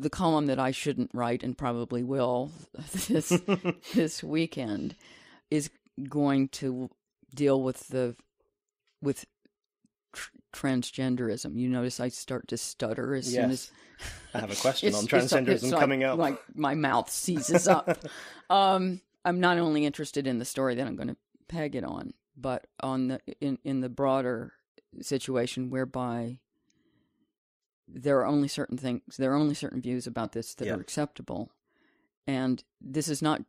the column that I shouldn't write and probably will this weekend is going to deal with transgenderism. You notice I start to stutter as soon as I have a question on transgenderism coming up. Like my mouth seizes up. I'm not only interested in the story that I'm going to peg it on, but on in the broader situation whereby there are only certain things, there are only certain views about this that are acceptable, and this is not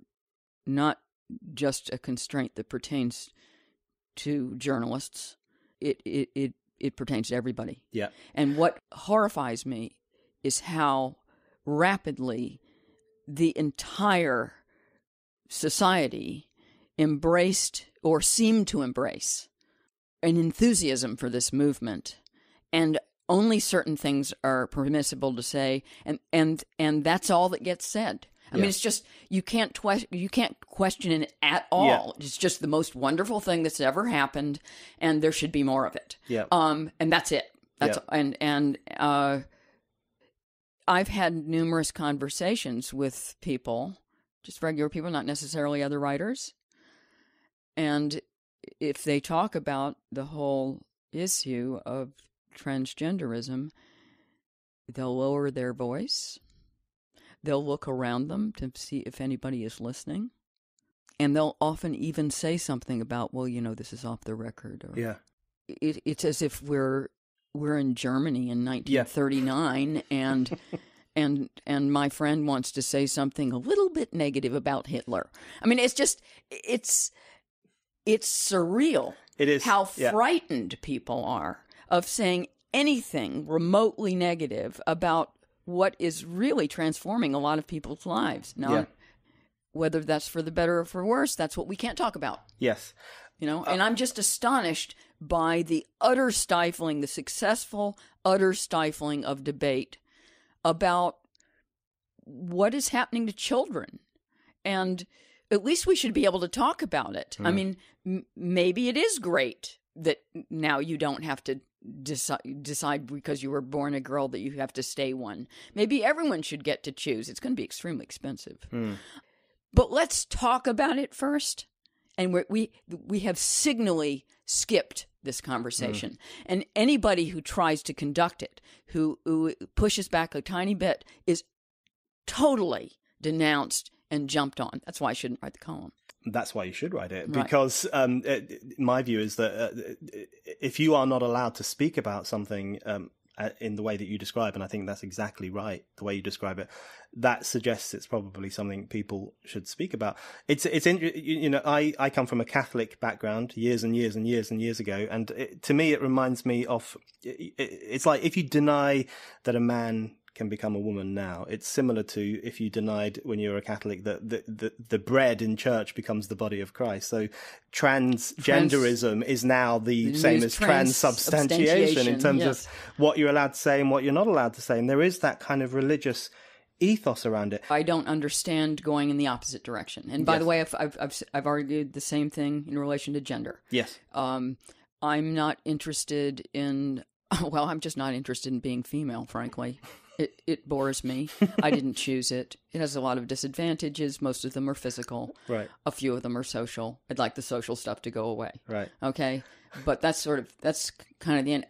just a constraint that pertains to journalists. It pertains to everybody. Yeah. And what horrifies me is how rapidly the entire society embraced or seemed to embrace an enthusiasm for this movement, and only certain things are permissible to say, and that's all that gets said. I mean, it's just you can't question it at all. Yeah. It's just the most wonderful thing that's ever happened, and there should be more of it. Yeah. And that's it. That's and I've had numerous conversations with people, just regular people, not necessarily other writers, and if they talk about the whole issue of transgenderism, they'll lower their voice. They'll look around them to see if anybody is listening. And they'll often even say something about, well, this is off the record. Or, it's as if we're in Germany in 1939 and my friend wants to say something a little bit negative about Hitler. I mean, it's just, it's surreal. It is how frightened people are of saying anything remotely negative about what is really transforming a lot of people's lives. Now, whether that's for the better or for worse, that's what we can't talk about. Yes. And I'm just astonished by the the successful utter stifling of debate about what is happening to children. And at least we should be able to talk about it. I mean, maybe it is great that now you don't have to decide because you were born a girl that you have to stay one. Maybe everyone should get to choose. It's going to be extremely expensive. But let's talk about it first. And we have signally skipped this conversation. And anybody who tries to conduct it, who pushes back a tiny bit, is totally denounced and jumped on. That's why I shouldn't write the column. That's why you should write it, right. Because my view is that if you are not allowed to speak about something in the way that you describe, and I think that's exactly right, the way you describe it, that suggests it's probably something people should speak about. I come from a Catholic background years and years and years and years ago, and to me it reminds me of, it's like if you deny that a man can become a woman now, it's similar to if you denied when you were a Catholic that the bread in church becomes the body of Christ. So transgenderism is now the same as transubstantiation in terms of what you're allowed to say and what you're not allowed to say. And there is that kind of religious ethos around it. I don't understand going in the opposite direction. And by the way, I've argued the same thing in relation to gender. Yes. I'm not interested in, I'm just not interested in being female, frankly. It bores me. I didn't choose it. It has a lot of disadvantages. Most of them are physical. Right. A few of them are social. I'd like the social stuff to go away. Right. Okay. But that's kind of the end.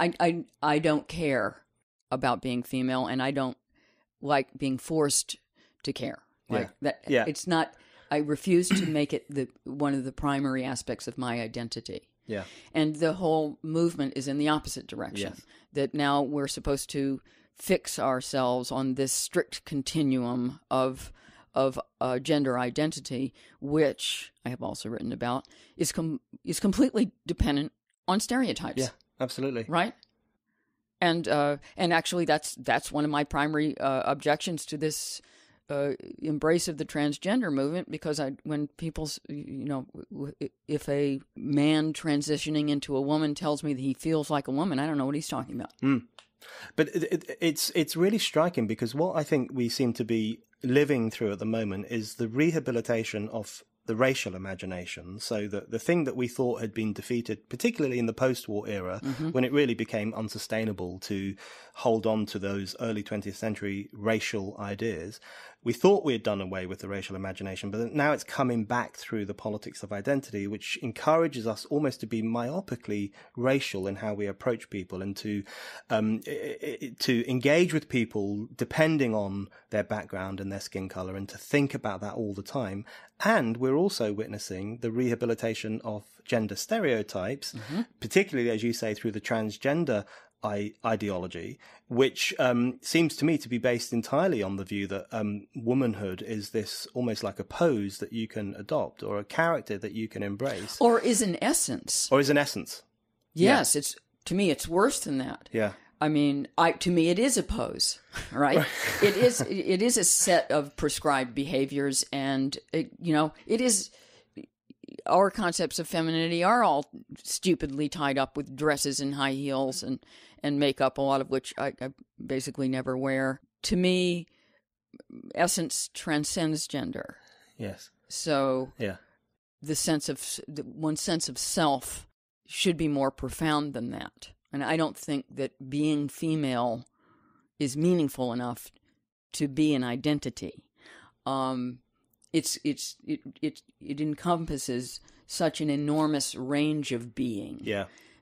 I don't care about being female, and I don't like being forced to care. It's not, I refuse to make it one of the primary aspects of my identity. Yeah. And the whole movement is in the opposite direction. Yes. That now we're supposed to fix ourselves on this strict continuum of gender identity, which I have also written about, is completely dependent on stereotypes. Yeah, absolutely. Right? And actually that's one of my primary objections to this embrace of the transgender movement, because when people, if a man transitioning into a woman tells me that he feels like a woman, I don't know what he's talking about. But it's really striking, because what I think we seem to be living through at the moment is the rehabilitation of the racial imagination, so that the thing that we thought had been defeated, particularly in the post-war era, when it really became unsustainable to hold on to those early 20th century racial ideas, we thought we had done away with the racial imagination, but now it's coming back through the politics of identity, which encourages us almost to be myopically racial in how we approach people, and to engage with people depending on their background and their skin color, and to think about that all the time. And we're also witnessing the rehabilitation of gender stereotypes, particularly, as you say, through the transgender ideology, which seems to me to be based entirely on the view that womanhood is this almost like a pose that you can adopt, or a character that you can embrace, or is an essence. Yes, It's, to me, it's worse than that. Yeah. I mean, to me, it is a pose, right? It is a set of prescribed behaviors, and it is. Our concepts of femininity are all stupidly tied up with dresses and high heels and makeup, a lot of which I basically never wear. To me, essence transcends gender. Yes. So yeah, one's sense of self should be more profound than that. And I don't think that being female is meaningful enough to be an identity. It encompasses such an enormous range of being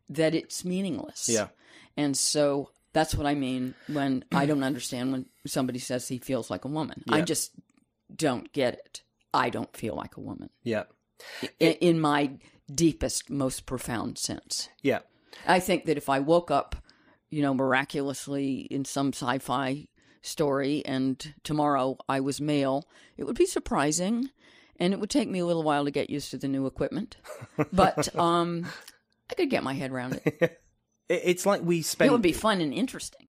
that it's meaningless. Yeah. And so that's what I mean when I don't understand when somebody says he feels like a woman. Yeah. I just don't get it. I don't feel like a woman. Yeah. In my deepest, most profound sense. Yeah. I think that if I woke up, miraculously in some sci-fi story and tomorrow I was male, it would be surprising, and it would take me a little while to get used to the new equipment. But I could get my head around it. It's like we spend... It would be fun and interesting.